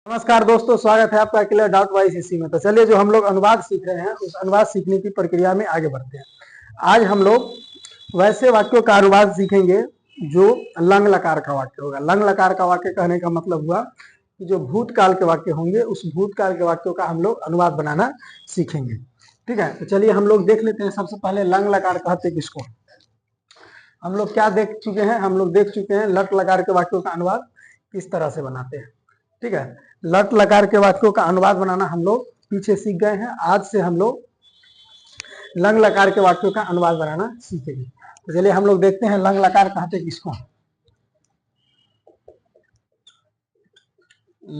नमस्कार दोस्तों, स्वागत है आपका क्लियर डाउट वाइस इसी में। तो चलिए, जो हम लोग अनुवाद सीख रहे हैं उस अनुवाद सीखने की प्रक्रिया में आगे बढ़ते हैं। आज हम लोग वैसे वाक्यों का अनुवाद सीखेंगे जो लंग लकार का वाक्य होगा। लंग लकार का वाक्य कहने का मतलब हुआ कि जो भूतकाल के वाक्य होंगे उस भूतकाल के वाक्यों का हम लोग अनुवाद बनाना सीखेंगे। ठीक है, तो चलिए हम लोग देख लेते हैं। सबसे पहले लंग लकार कहते किसको? हम लोग क्या देख चुके हैं? हम लोग देख चुके हैं लट लकार के वाक्यों का अनुवाद किस तरह से बनाते हैं। ठीक है, लट लकार के वाक्यों का अनुवाद बनाना हम लोग पीछे सीख गए हैं। आज से हम लोग लंग लकार के वाक्यों का अनुवाद बनाना सीखेंगे। तो चलिए हम लोग देखते हैं लंग लकार कहते किसको?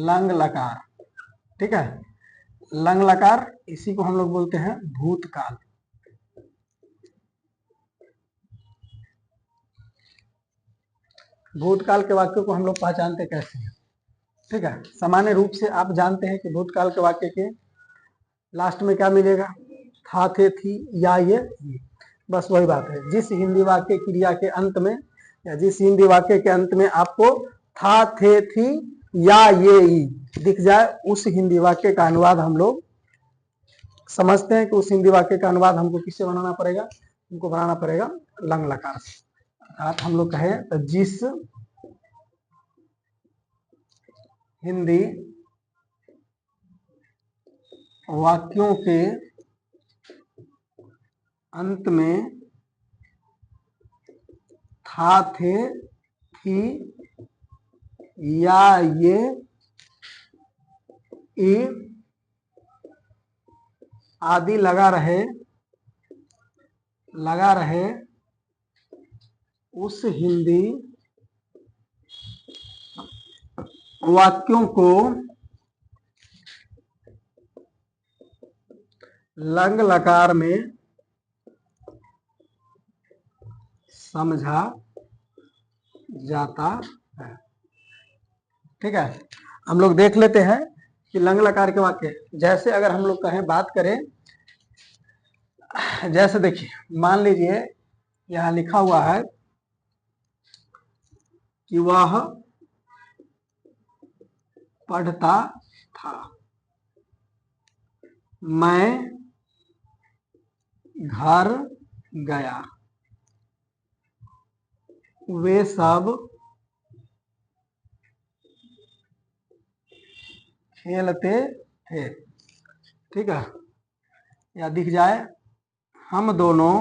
लंग लकार। ठीक है, लंग लकार इसी को हम लोग बोलते हैं भूतकाल। भूतकाल के वाक्यों को हम लोग पहचानते कैसे हैं? ठीक है, सामान्य रूप से आप जानते हैं कि भूतकाल के वाक्य के लास्ट में क्या मिलेगा? था, थे, थी, या, ये। बस वही बात है। जिस हिंदी वाक्य क्रिया के अंत में या जिस हिंदी वाक्य के अंत में आपको था, थे, थी, या, ये, दिख जाए, उस हिंदी वाक्य का अनुवाद हम लोग समझते हैं कि उस हिंदी वाक्य का अनुवाद हमको किससे बनाना पड़ेगा? हमको बनाना पड़ेगा लंग लकार से। अर्थात हम लोग कहें तो जिस हिंदी वाक्यों के अंत में था, थे, थी, या, ये, ई आदि लगा रहे उस हिंदी वाक्यों को लंग लकार में समझा जाता है। ठीक है, हम लोग देख लेते हैं कि लंग लकार के वाक्य जैसे अगर हम लोग कहें, बात करें, जैसे देखिए, मान लीजिए यहां लिखा हुआ है कि वह पढ़ता था, मैं घर गया, वे सब खेलते थे। ठीक है, या दिख जाए, हम दोनों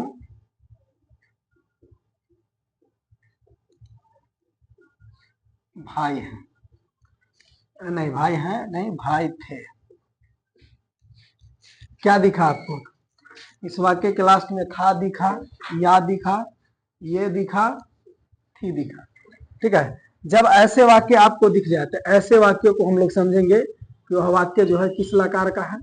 भाई हैं। नहीं, भाई हैं नहीं, भाई थे। क्या दिखा आपको? इस वाक्य के लास्ट में था दिखा, या दिखा, ये दिखा, थी दिखा। ठीक है, जब ऐसे वाक्य आपको दिख जाए तो ऐसे वाक्यों को हम लोग समझेंगे कि वह वाक्य जो है किस लकार का है?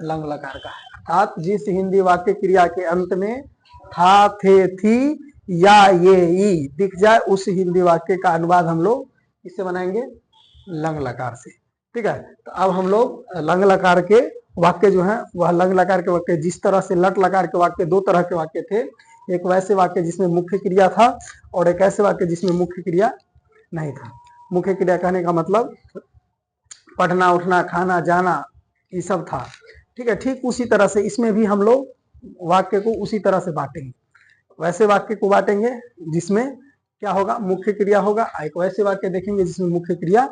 लंग लकार का है। अर्थात जिस हिंदी वाक्य क्रिया के अंत में था, थे, थी, या, ये, ई दिख जाए, उस हिंदी वाक्य का अनुवाद हम लोग किससे बनाएंगे? लंग लकार से। ठीक है, तो अब हम लोग लंग लकार के वाक्य जो है वह लंग लकार के वाक्य, जिस तरह से लट लकार के वाक्य दो तरह के वाक्य थे, एक वैसे वाक्य जिसमें मुख्य क्रिया था और एक ऐसे वाक्य जिसमें मुख्य क्रिया नहीं था। मुख्य क्रिया कहने का मतलब पढ़ना, उठना, खाना, जाना, ये सब था। ठीक है, ठीक उसी तरह से इसमें भी हम लोग वाक्य को उसी तरह से बांटेंगे। वैसे वाक्य को बांटेंगे जिसमें क्या होगा? मुख्य क्रिया होगा। एक वैसे वाक्य देखेंगे जिसमें मुख्य क्रिया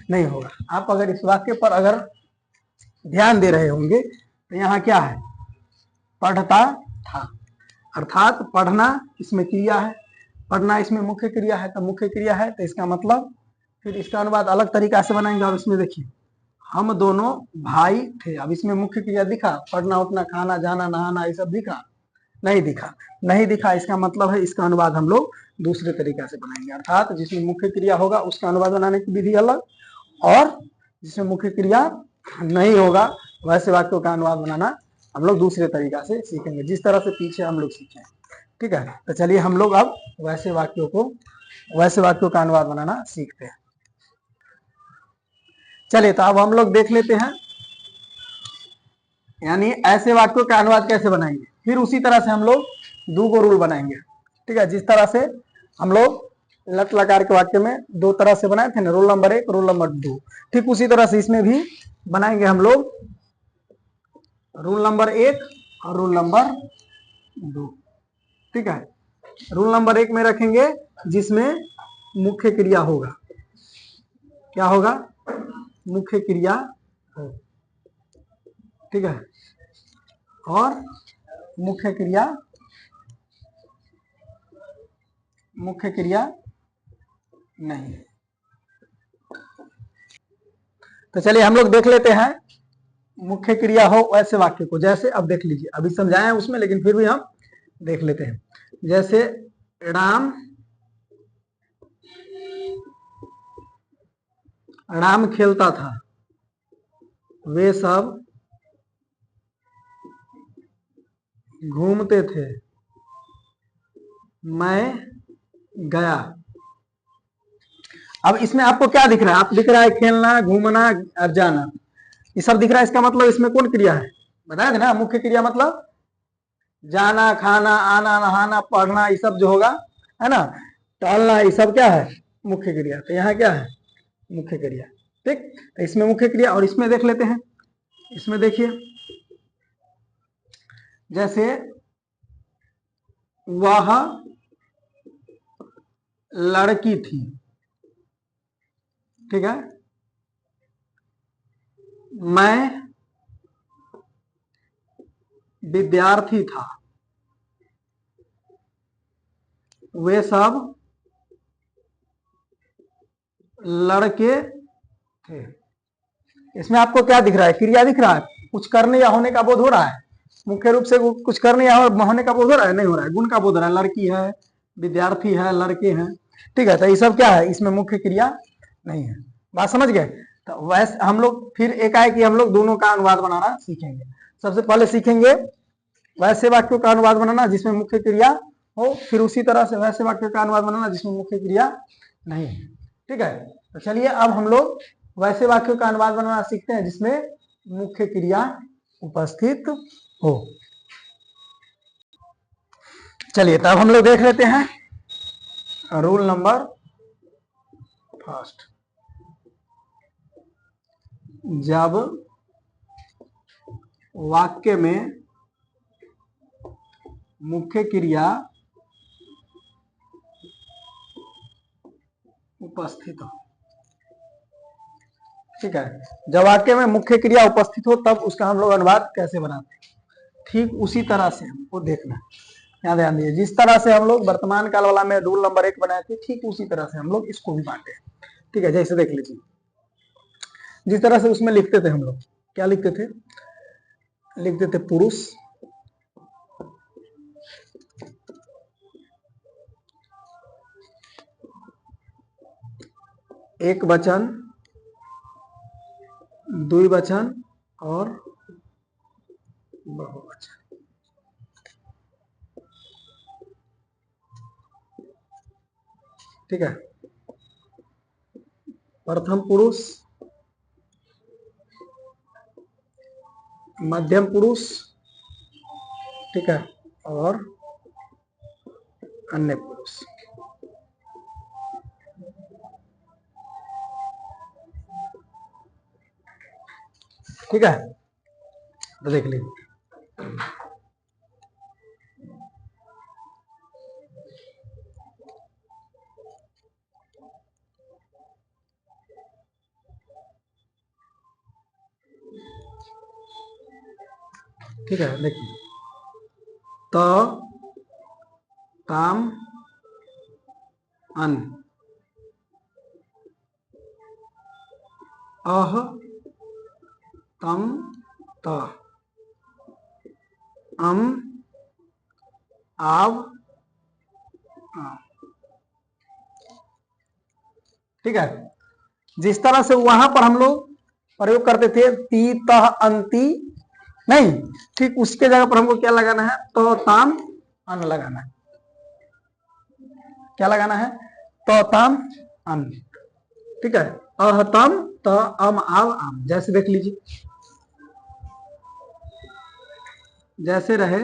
नहीं होगा। आप अगर इस वाक्य पर अगर ध्यान दे रहे होंगे तो यहाँ क्या है? पढ़ता था, अर्थात पढ़ना इसमें क्रिया है, पढ़ना इसमें मुख्य क्रिया है। तो मुख्य क्रिया है तो इसका मतलब फिर इसका अनुवाद अलग तरीका से बनाएंगे। और इसमें देखिए, हम दोनों भाई थे। अब इसमें मुख्य क्रिया दिखा? पढ़ना, उठना, खाना, जाना, नहाना, ये सब दिखा? नहीं दिखा। नहीं दिखा, इसका मतलब है इसका अनुवाद हम लोग दूसरे तरीका से बनाएंगे। अर्थात जिसमें मुख्य क्रिया होगा उसका अनुवाद बनाने की विधि अलग, और जिसमें मुख्य क्रिया नहीं होगा वैसे वाक्यों का अनुवाद बनाना हम लोग दूसरे तरीका से सीखेंगे, जिस तरह से पीछे हम लोग सीखे। ठीक है, तो चलिए हम लोग अब वैसे वाक्यों का अनुवाद बनाना सीखते हैं। चलिए, तो अब हम लोग देख लेते हैं, यानी ऐसे वाक्यों का अनुवाद कैसे बनाएंगे। फिर उसी तरह से हम लोग दो गो रूल बनाएंगे। ठीक है, जिस तरह से हम लोग लट लकार के वाक्य में दो तरह से बनाए थे ना, रोल नंबर 1, रोल नंबर 2। ठीक उसी तरह से इसमें भी बनाएंगे हम लोग रोल नंबर 1 और रोल नंबर 2। ठीक है, रोल नंबर 1 में रखेंगे जिसमें मुख्य क्रिया होगा। क्या होगा? मुख्य क्रिया हो। ठीक है, और मुख्य क्रिया नहीं। तो चलिए हम लोग देख लेते हैं मुख्य क्रिया हो वैसे वाक्य को। जैसे अब देख लीजिए, अभी समझाए हैं उसमें, लेकिन फिर भी हम देख लेते हैं। जैसे राम खेलता था, वे सब घूमते थे, मैं गया। अब इसमें आपको क्या दिख रहा है? आप दिख रहा है खेलना, घूमना और जाना, ये सब दिख रहा है। इसका मतलब इसमें कौन क्रिया है? बताया था ना, मुख्य क्रिया मतलब जाना, खाना, आना, नहाना, पढ़ना, ये सब जो होगा, है ना, टहलना, ये सब क्या है? मुख्य क्रिया। तो यहाँ क्या है? मुख्य क्रिया। ठीक, तो इसमें मुख्य क्रिया। और इसमें देख लेते हैं, इसमें देखिए, जैसे वह लड़की थी। ठीक है, मैं विद्यार्थी था, वे सब लड़के थे। इसमें आपको क्या दिख रहा है? क्रिया दिख रहा है, कुछ करने या होने का बोध हो रहा है। मुख्य रूप से कुछ करने या होने का बोध हो रहा है? नहीं हो रहा है, गुण का बोध हो रहा है। लड़की है, विद्यार्थी है, लड़के हैं। ठीक है, तो ये सब क्या है? इसमें मुख्य क्रिया नहीं है। बात समझ गए? तो वैसे हम लोग फिर एकाएक हम लोग दोनों का अनुवाद बनाना सीखेंगे। सबसे पहले सीखेंगे वैसे वाक्यों का अनुवाद बनाना जिसमें मुख्य क्रिया हो, फिर उसी तरह से वैसे वाक्यों का अनुवाद बनाना जिसमें मुख्य क्रिया नहीं है। ठीक है, तो चलिए अब हम लोग वैसे वाक्यों का अनुवाद बनाना सीखते हैं जिसमें मुख्य क्रिया उपस्थित हो। चलिए तब हम लोग देख लेते हैं रूल नंबर फर्स्ट। जब वाक्य में मुख्य क्रिया उपस्थित हो। ठीक है, जब वाक्य में मुख्य क्रिया उपस्थित हो तब उसका हम लोग अनुवाद कैसे बनाते हैं, ठीक उसी तरह से हमको देखना है। यहाँ ध्यान दीजिए, जिस तरह से हम लोग वर्तमान काल वाला में रूल नंबर 1 बनाए थे, ठीक उसी तरह से हम लोग इसको भी बांटे। ठीक है, जैसे देख लीजिए, जिस तरह से उसमें लिखते थे हम लोग, क्या लिखते थे? लिखते थे पुरुष, एक वचन, द्विवचन और बहुवचन। ठीक है, प्रथम पुरुष, मध्यम पुरुष, ठीक है, और अन्य पुरुष। ठीक है, तो देख लीजिए, ठीक है, देखिए, त, ताम, अन, अह, तम, त, अम, आव, आम। ठीक है, जिस तरह से वहां पर हम लोग प्रयोग करते थे ती, तह, अंति, नहीं, ठीक उसके जगह पर हमको क्या लगाना है? तो, ताम, अन लगाना है। क्या लगाना है? तो, ताम, अन। ठीक है, अह, तम, त, अम, आव, आम। जैसे देख लीजिए, जैसे रहे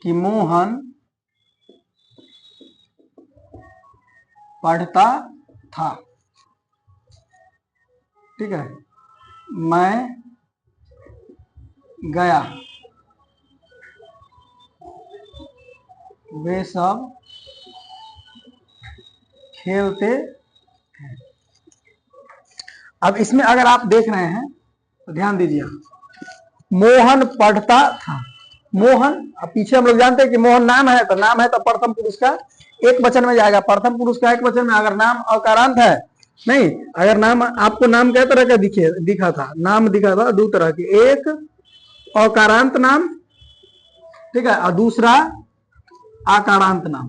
कि मोहन पढ़ता था। ठीक है, मैं गया, वे सब खेलते हैं। अब इसमें अगर आप देख रहे हैं तो ध्यान दीजिए, मोहन पढ़ता था। मोहन, अब पीछे हम लोग जानते हैं कि मोहन नाम है, तो नाम है तो प्रथम पुरुष का एक वचन में जाएगा। प्रथम पुरुष का एक वचन में अगर नाम अकारांत है, नहीं, अगर नाम आपको नाम कै तरह का दिखा था, नाम दिखा था दो तरह के, एक अकारांत नाम, ठीक है, और दूसरा आकारांत नाम।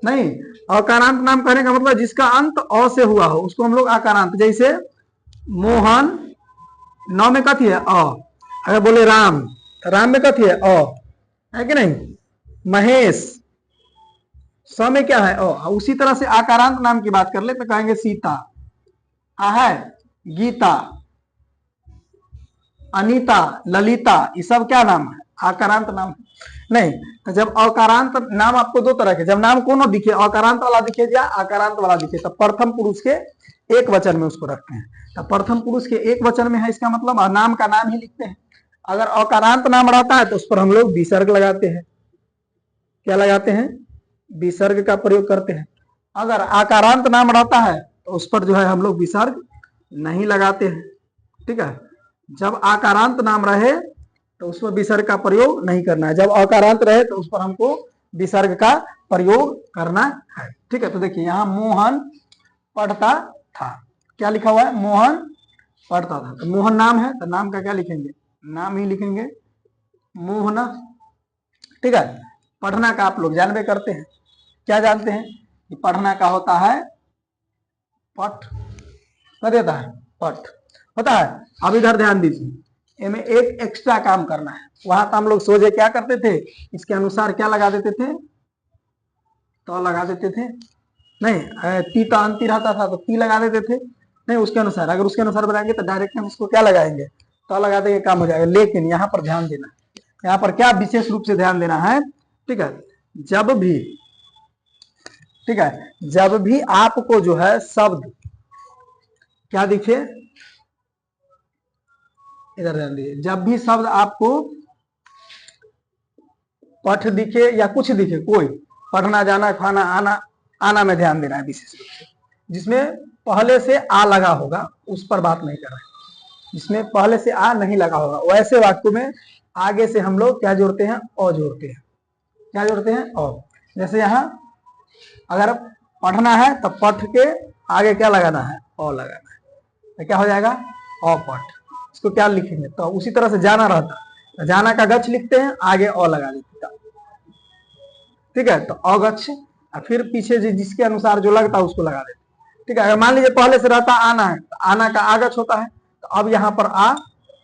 नहीं, अकारांत नाम कहने का मतलब जिसका अंत अ से हुआ हो उसको हम लोग आकारांत, जैसे मोहन, नौ में कथी है अ। अगर बोले राम, राम में कथी है अ, है कि नहीं। महेश, स में क्या है अ। उसी तरह से आकारांत नाम की बात कर ले तो कहेंगे सीता, है गीता, अनीता, ललिता, ये सब क्या नाम है, आकारांत नाम है। नहीं, तो जब अकारांत नाम आपको दो तरह के, जब नाम कोनो दिखे, अकारांत वाला दिखे या आकारांत वाला दिखे, तो प्रथम पुरुष के एक वचन में उसको रखते हैं। तो प्रथम पुरुष के एक वचन में है, इसका मतलब नाम का नाम ही लिखते हैं। अगर अकारांत नाम रहता है तो उस पर हम लोग विसर्ग लगाते हैं। क्या लगाते हैं, विसर्ग का प्रयोग करते हैं। अगर आकारांत नाम रहता है तो उस पर जो है हम लोग विसर्ग नहीं लगाते हैं। ठीक है, जब आकारांत नाम रहे तो उस पर विसर्ग का प्रयोग नहीं करना है, जब अकारांत रहे तो उस पर हमको विसर्ग का प्रयोग करना है। ठीक है, तो देखिए यहाँ मोहन पढ़ता था, क्या लिखा हुआ है, मोहन पढ़ता था। तो मोहन नाम है तो नाम का क्या लिखेंगे, नाम ही लिखेंगे, मोहना। ठीक है, पढ़ना का आप लोग जानबे करते हैं, क्या जानते हैं कि पढ़ना का होता है पठ, क्या देता है, पठ होता है। अब इधर ध्यान दीजिए, इनमें एक एक्स्ट्रा काम करना है। वहां तो हम लोग सोचे क्या करते थे, इसके अनुसार क्या लगा देते थे, तो लगा देते थे, नहीं ती तो अंति रहता था तो ती लगा देते थे, नहीं उसके अनुसार, अगर उसके अनुसार बनाएंगे तो डायरेक्ट हम उसको क्या लगाएंगे, तो लगा देंगे, काम हो जाएगा। लेकिन यहाँ पर ध्यान देना, यहाँ पर क्या विशेष रूप से ध्यान देना है। ठीक है, जब भी, ठीक है, जब भी आपको जो है शब्द क्या दिखे, इधर ध्यान दीजिए, जब भी शब्द आपको पठ दिखे या कुछ दिखे, कोई पढ़ना, जाना, खाना, आना, आना में ध्यान देना है विशेष रूप से। जिसमें पहले से आ लगा होगा उस पर बात नहीं कर रहे हैं, जिसमें पहले से आ नहीं लगा होगा वैसे वाक्यों में आगे से हम लोग क्या जोड़ते हैं, अ जोड़ते हैं। क्या जोड़ते हैं, अ। जैसे यहाँ अगर पढ़ना है तो पठ के आगे क्या लगाना है, अ लगाना है, तो क्या हो जाएगा, अपठ। इसको क्या लिखेंगे, तो उसी तरह से जाना रहता, तो जाना का गच्छ लिखते हैं, आगे अ लगा देते। ठीक है, तो अगच्छ, फिर पीछे जिसके अनुसार जो लगता है उसको लगा देते। ठीक है, अगर मान लीजिए पहले से रहता आना है तो आना का आगच्छ होता है, तो अब यहाँ पर आ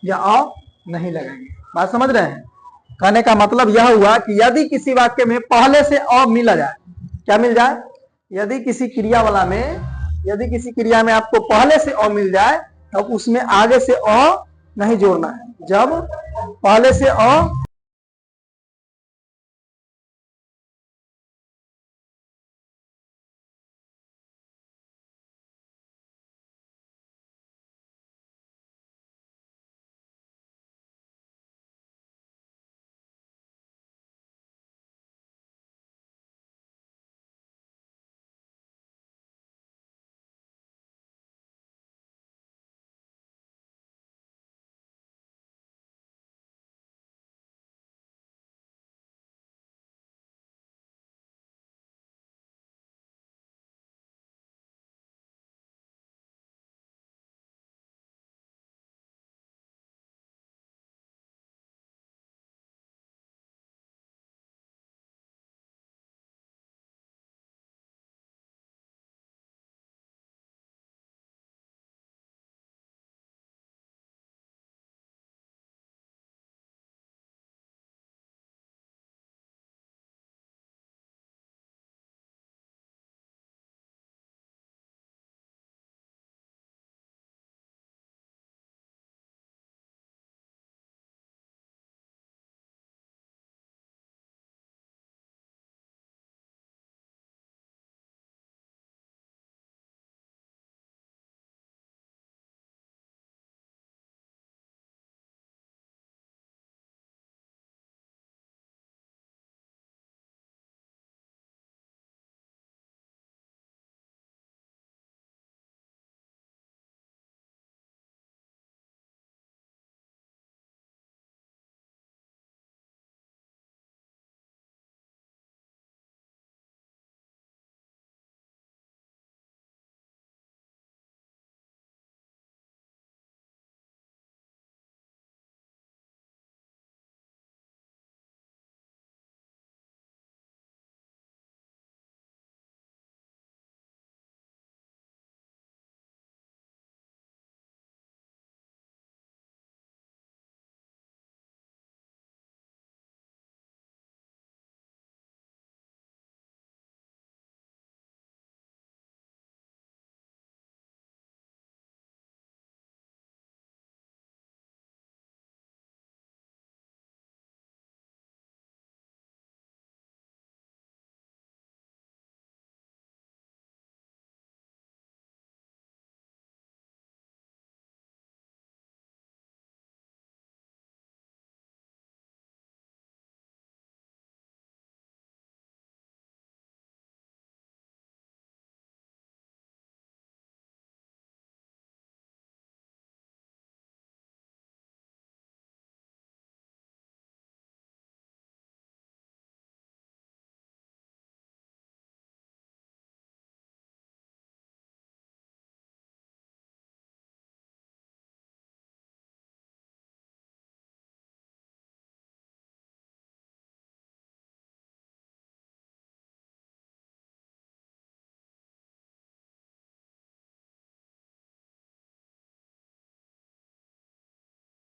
या अ नहीं लगाएंगे। बात समझ रहे हैं, कहने का मतलब यह हुआ कि यदि किसी वाक्य में पहले से अ मिल जाए, क्या मिल जाए, यदि किसी क्रिया वाला में, यदि किसी क्रिया में आपको पहले से अ मिल जाए तो उसमें आगे से अ नहीं जोड़ना है। जब पहले से अ